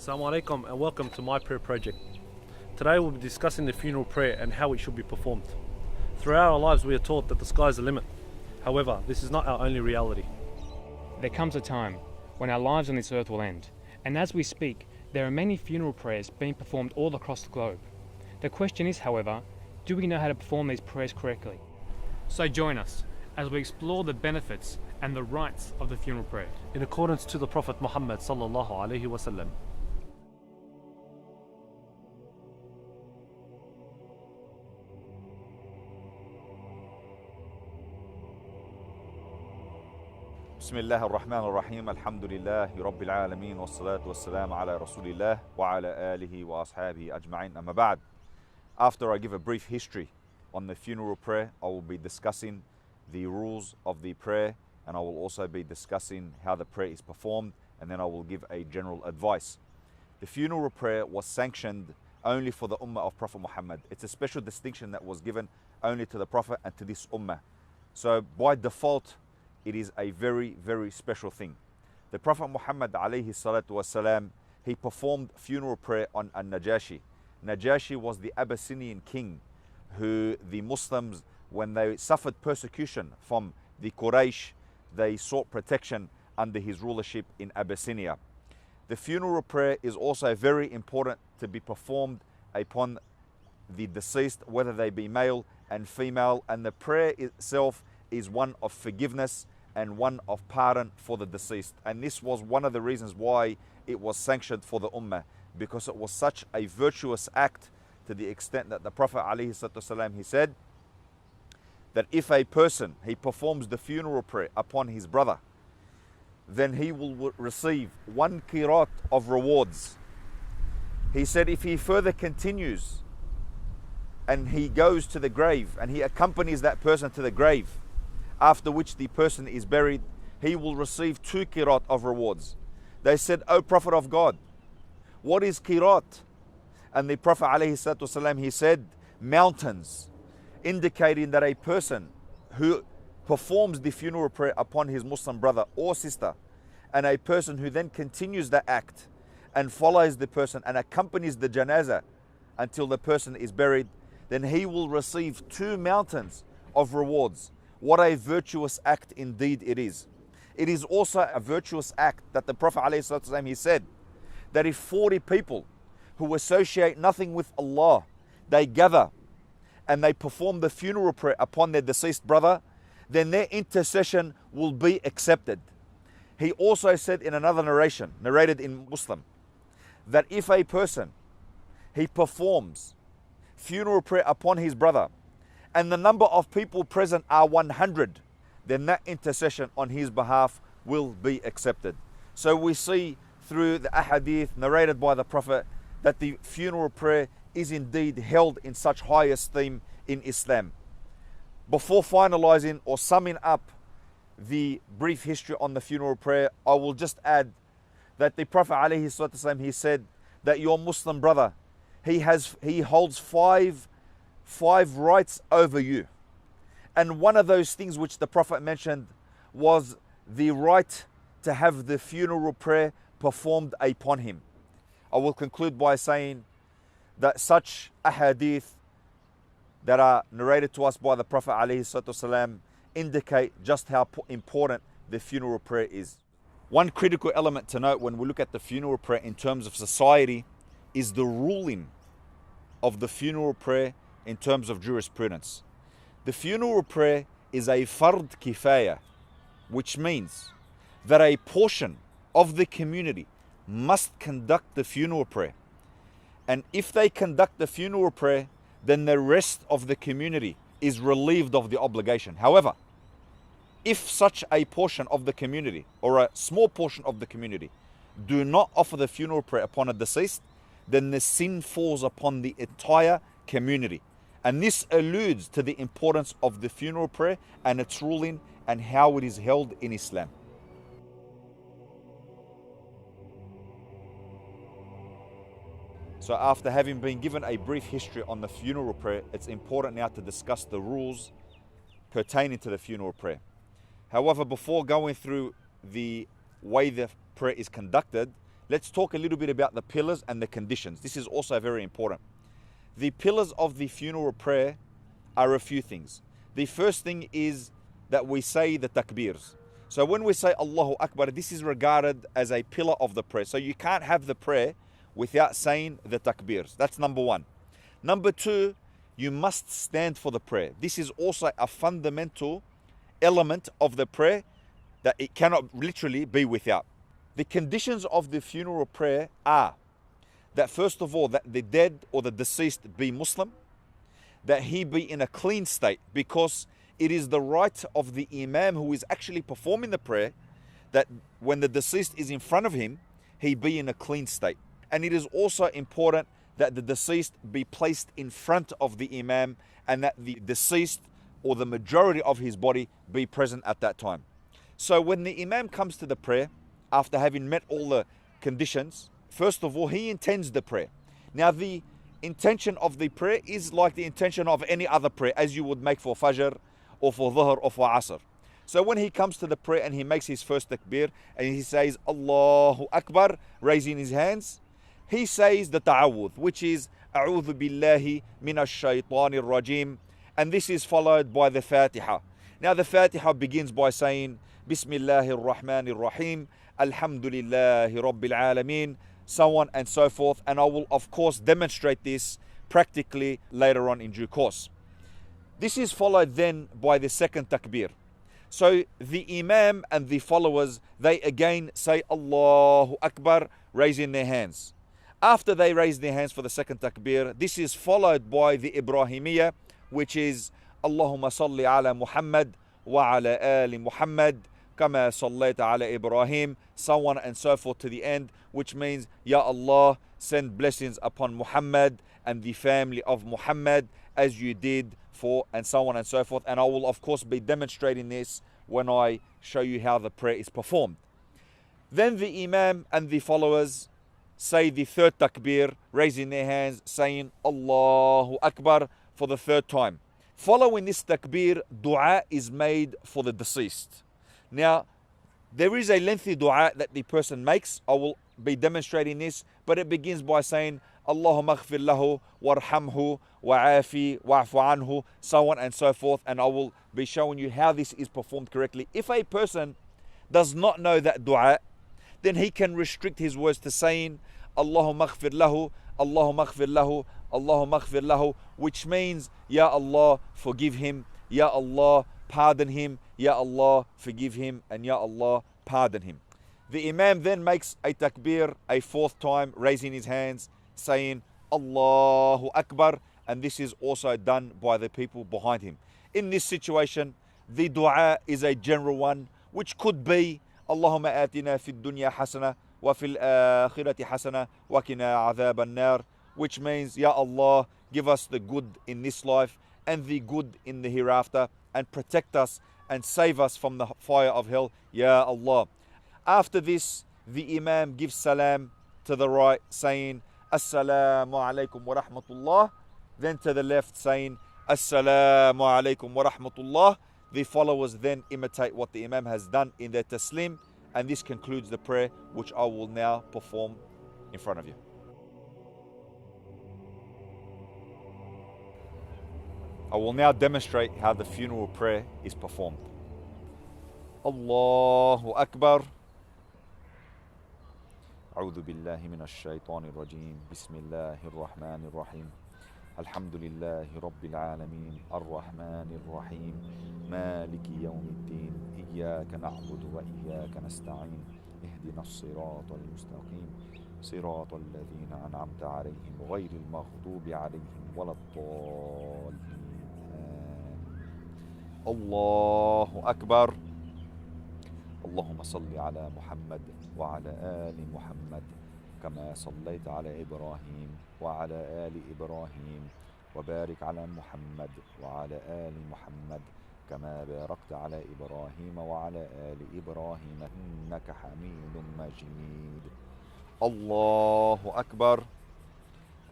Assalamu alaikum and welcome to my prayer project. Today we'll be discussing the funeral prayer and how it should be performed. Throughout our lives we are taught that the sky is the limit. However, this is not our only reality. There comes a time when our lives on this earth will end, and as we speak, there are many funeral prayers being performed all across the globe. The question is, however, do we know how to perform these prayers correctly? So join us as we explore the benefits and the rights of the funeral prayer. In accordance to the Prophet Muhammad sallallahu alaihi wasallam. بسم الله الرحمن الرحيم الحمد لله رب العالمين والصلاة والسلام على رسول الله وعلى آله وأصحابه أجمعين أما بعد. After I give a brief history on the funeral prayer, I will be discussing the rules of the prayer, and I will also be discussing how the prayer is performed, and then I will give a general advice. The funeral prayer was sanctioned only for the ummah of Prophet Muhammad. It's a special distinction that was given only to the Prophet and to this ummah. So by default, it is a very, very special thing. The Prophet Muhammad alayhi salatu wasalam, he performed funeral prayer on Najashi. Najashi was the Abyssinian king who the Muslims, when they suffered persecution from the Quraysh, they sought protection under his rulership in Abyssinia. The funeral prayer is also very important to be performed upon the deceased, whether they be male and female, and the prayer itself is one of forgiveness and one of pardon for the deceased. And this was one of the reasons why it was sanctioned for the ummah, because it was such a virtuous act, to the extent that the Prophet ﷺ, he said that if a person, he performs the funeral prayer upon his brother, then he will receive 1 qirat of rewards. He said if he further continues and he goes to the grave and he accompanies that person to the grave, after which the person is buried, he will receive 2 qirat of rewards. They said, O Prophet of God, what is qirat? And the Prophet ﷺ, he said, mountains, indicating that a person who performs the funeral prayer upon his Muslim brother or sister, and a person who then continues the act and follows the person and accompanies the janazah until the person is buried, then he will receive 2 mountains of rewards. What a virtuous act indeed it is. It is also a virtuous act that the Prophet ﷺ, he said that if 40 people who associate nothing with Allah, they gather and they perform the funeral prayer upon their deceased brother, then their intercession will be accepted. He also said in another narration, narrated in Muslim, that if a person, he performs funeral prayer upon his brother, and the number of people present are 100, then that intercession on his behalf will be accepted. So we see through the ahadith narrated by the Prophet that the funeral prayer is indeed held in such high esteem in Islam. Before finalizing or summing up the brief history on the funeral prayer, I will just add that the Prophet ﷺ, he said that your Muslim brother, he holds five rights over you. And one of those things which the Prophet mentioned was the right to have the funeral prayer performed upon him. I will conclude by saying that such ahadith that are narrated to us by the Prophet ﷺ indicate just how important the funeral prayer is. One critical element to note when we look at the funeral prayer in terms of society is the ruling of the funeral prayer in terms of jurisprudence. The funeral prayer is a fard kifaya, which means that a portion of the community must conduct the funeral prayer. And if they conduct the funeral prayer, then the rest of the community is relieved of the obligation. However, if such a portion of the community or a small portion of the community do not offer the funeral prayer upon a deceased, then the sin falls upon the entire community. And this alludes to the importance of the funeral prayer and its ruling and how it is held in Islam. So after having been given a brief history on the funeral prayer, it's important now to discuss the rules pertaining to the funeral prayer. However, before going through the way the prayer is conducted, let's talk a little bit about the pillars and the conditions. This is also very important. The pillars of the funeral prayer are a few things. The first thing is that we say the takbirs. So when we say Allahu Akbar, this is regarded as a pillar of the prayer. So you can't have the prayer without saying the takbirs. That's number one. Number two, you must stand for the prayer. This is also a fundamental element of the prayer that it cannot literally be without. The conditions of the funeral prayer are that first of all, that the dead or the deceased be Muslim, that he be in a clean state, because it is the right of the imam who is actually performing the prayer that when the deceased is in front of him, he be in a clean state. And it is also important that the deceased be placed in front of the imam and that the deceased or the majority of his body be present at that time. So when the imam comes to the prayer, after having met all the conditions, first of all, he intends the prayer. Now the intention of the prayer is like the intention of any other prayer, as you would make for Fajr or for Dhuhr or for Asr. So when he comes to the prayer and he makes his first takbir and he says Allahu Akbar, raising his hands, he says the ta'awudh, which is A'udhu billahi minash shaitanir rajim, and this is followed by the Fatiha. Now the Fatiha begins by saying Bismillahir Rahmanir Rahim, Alhamdulillahi Rabbil Alameen, so on and so forth. And I will of course demonstrate this practically later on in due course. This is followed then by the second takbir. So the imam and the followers, they again say Allahu Akbar, raising their hands. After they raise their hands for the second takbir, this is followed by the Ibrahimiyya, which is Allahumma salli ala Muhammad wa ala ali Muhammad kama sallaita ala Ibrahim, so on and so forth to the end, which means Ya Allah, send blessings upon Muhammad and the family of Muhammad as you did for, and so on and so forth. And I will of course be demonstrating this when I show you how the prayer is performed. Then the imam and the followers say the third takbir, raising their hands, saying Allahu Akbar for the third time. Following this takbir, dua is made for the deceased. Now, there is a lengthy dua that the person makes. I will be demonstrating this, but it begins by saying Allahumma ighfir lahu warhamhu wa'afi wa'fu anhu, so on and so forth, and I will be showing you how this is performed correctly. If a person does not know that dua, then he can restrict his words to saying Allahumma ighfir lahu, Allahumma ighfir lahu, Allahumma ighfir lahu, which means Ya Allah, forgive him, Ya Allah, pardon him, Ya Allah, forgive him, and Ya Allah, pardon him. The imam then makes a takbir a fourth time, raising his hands, saying Allahu Akbar, and this is also done by the people behind him. In this situation, the dua is a general one, which could be Allahumma atina fid dunya hasana wa fil akhirati hasana wa qina adhab an-nar, which means Ya Allah, give us the good in this life and the good in the hereafter, and protect us and save us from the fire of hell, Ya Allah. After this, the imam gives salam to the right, saying Assalamu alaikum wa rahmatullah. Then to the left, saying Assalamu alaikum wa rahmatullah. The followers then imitate what the imam has done in their taslim, and this concludes the prayer, which I will now perform in front of you. I will now demonstrate how the funeral prayer is performed. Allahu Akbar. أعوذ بالله من الشيطان الرجيم بسم الله الرحمن الرحيم الحمد لله رب العالمين الرحمن الرحيم مالك يوم الدين إياك نعبد وإياك نستعين اهدنا الصراط المستقيم صراط الذين أنعمت عليهم غير المغضوب عليهم ولا الضالين الله أكبر. اللهم صل على محمد وعلى آل محمد كما صليت على إبراهيم وعلى آل إبراهيم وبارك على محمد وعلى آل محمد كما باركت على إبراهيم وعلى آل إبراهيم إنك حميد مجيد. الله أكبر.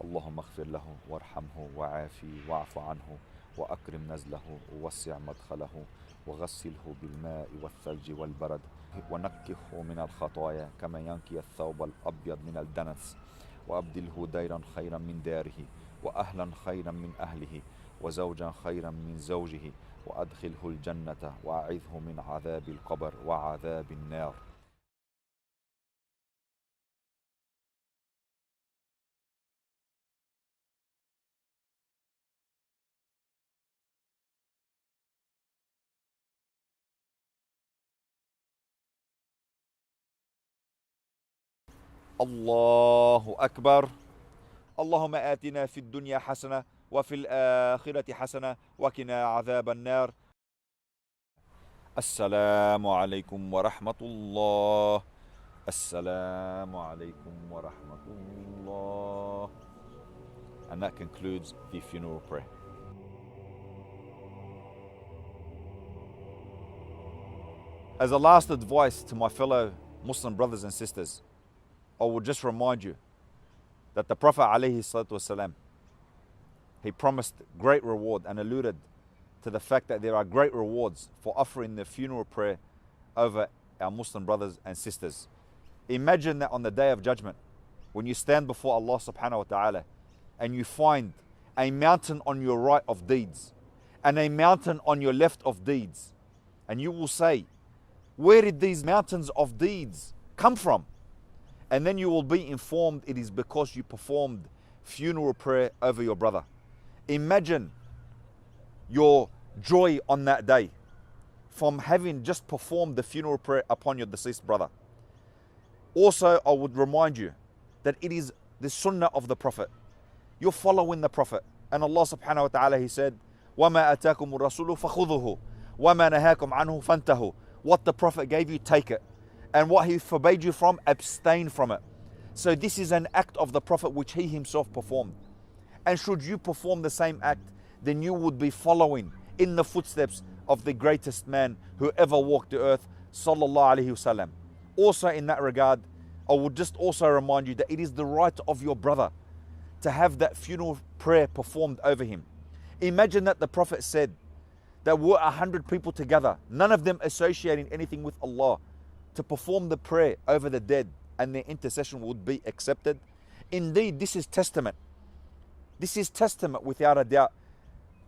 اللهم اغفر له وارحمه وعافي واعف عنه وأكرم نزله ووسع مدخله وغسله بالماء والثلج والبرد ونكه من الخطايا كما ينكي الثوب الأبيض من الدنس وأبدله ديرا خيرا من داره وأهلا خيرا من أهله وزوجا خيرا من زوجه وأدخله الجنة وأعذه من عذاب القبر وعذاب النار. الله أكبر. اللهم آتنا في الدنيا حسنة وفي الآخرة حسنة وقنا عذاب النار. السلام عليكم ورحمة الله. السلام عليكم ورحمة الله. And that concludes the funeral prayer. As a last advice to my fellow Muslim brothers and sisters, I will just remind you that the Prophet ﷺ, he promised great reward and alluded to the fact that there are great rewards for offering the funeral prayer over our Muslim brothers and sisters. Imagine that on the Day of Judgment, when you stand before Allah subhanahu wa ta'ala and you find a mountain on your right of deeds and a mountain on your left of deeds, and you will say, where did these mountains of deeds come from? And then you will be informed it is because you performed funeral prayer over your brother. Imagine your joy on that day from having just performed the funeral prayer upon your deceased brother. Also, I would remind you that it is the Sunnah of the Prophet. You're following the Prophet. And Allah subhanahu wa ta'ala, He said, وَمَا أَتَاكُمُ الرَّسُولُ فَخُذُهُ وَمَا نَهَاكُمْ عَنْهُ فَانْتَهُ. What the Prophet gave you, take it. And what he forbade you from, abstain from it. So this is an act of the Prophet which he himself performed. And should you perform the same act, then you would be following in the footsteps of the greatest man who ever walked the earth, sallallahu alaihi wasallam. Also in that regard, I would just also remind you that it is the right of your brother to have that funeral prayer performed over him. Imagine that the Prophet said that were 100 people together, none of them associating anything with Allah, to perform the prayer over the dead, and their intercession would be accepted. Indeed, this is testament. This is testament without a doubt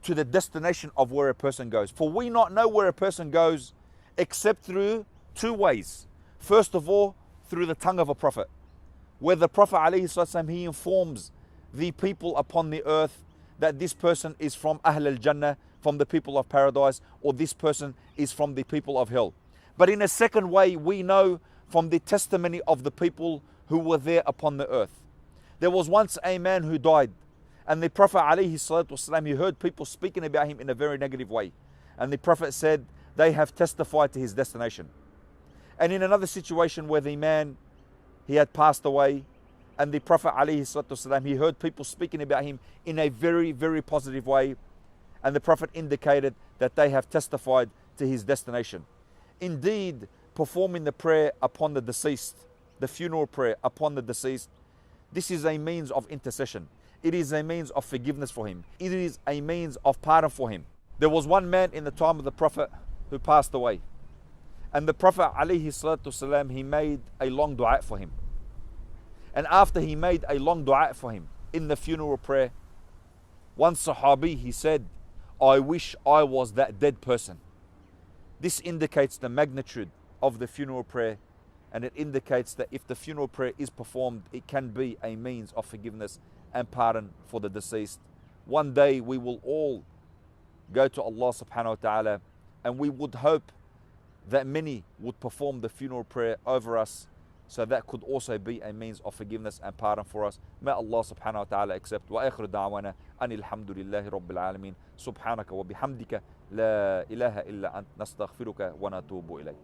to the destination of where a person goes. For we not know where a person goes except through two ways. First of all, through the tongue of a prophet, where the Prophet ﷺ, he informs the people upon the earth that this person is from Ahl Al Jannah, from the people of paradise, or this person is from the people of hell. But in a second way, we know from the testimony of the people who were there upon the earth. There was once a man who died, and the Prophet ﷺ, he heard people speaking about him in a very negative way. And the Prophet said, they have testified to his destination. And in another situation where the man, he had passed away, and the Prophet ﷺ, he heard people speaking about him in a very, very positive way. And the Prophet indicated that they have testified to his destination. Indeed, performing the prayer upon the deceased, the funeral prayer upon the deceased, this is a means of intercession. It is a means of forgiveness for him. It is a means of pardon for him. There was one man in the time of the Prophet who passed away. And the Prophet ﷺ, he made a long dua for him. And after he made a long dua for him in the funeral prayer, one Sahabi, he said, I wish I was that dead person. This indicates the magnitude of the funeral prayer, and it indicates that if the funeral prayer is performed, it can be a means of forgiveness and pardon for the deceased. One day we will all go to Allah subhanahu wa ta'ala, and we would hope that many would perform the funeral prayer over us, so that could also be a means of forgiveness and pardon for us. May Allah subhanahu wa ta'ala accept. Wa akhiru da'wana anil hamdulillahi rabbil alameen. Subhanaka wa bihamdika la ilaha illa ant nastaghfiruka wa natubu ilayk.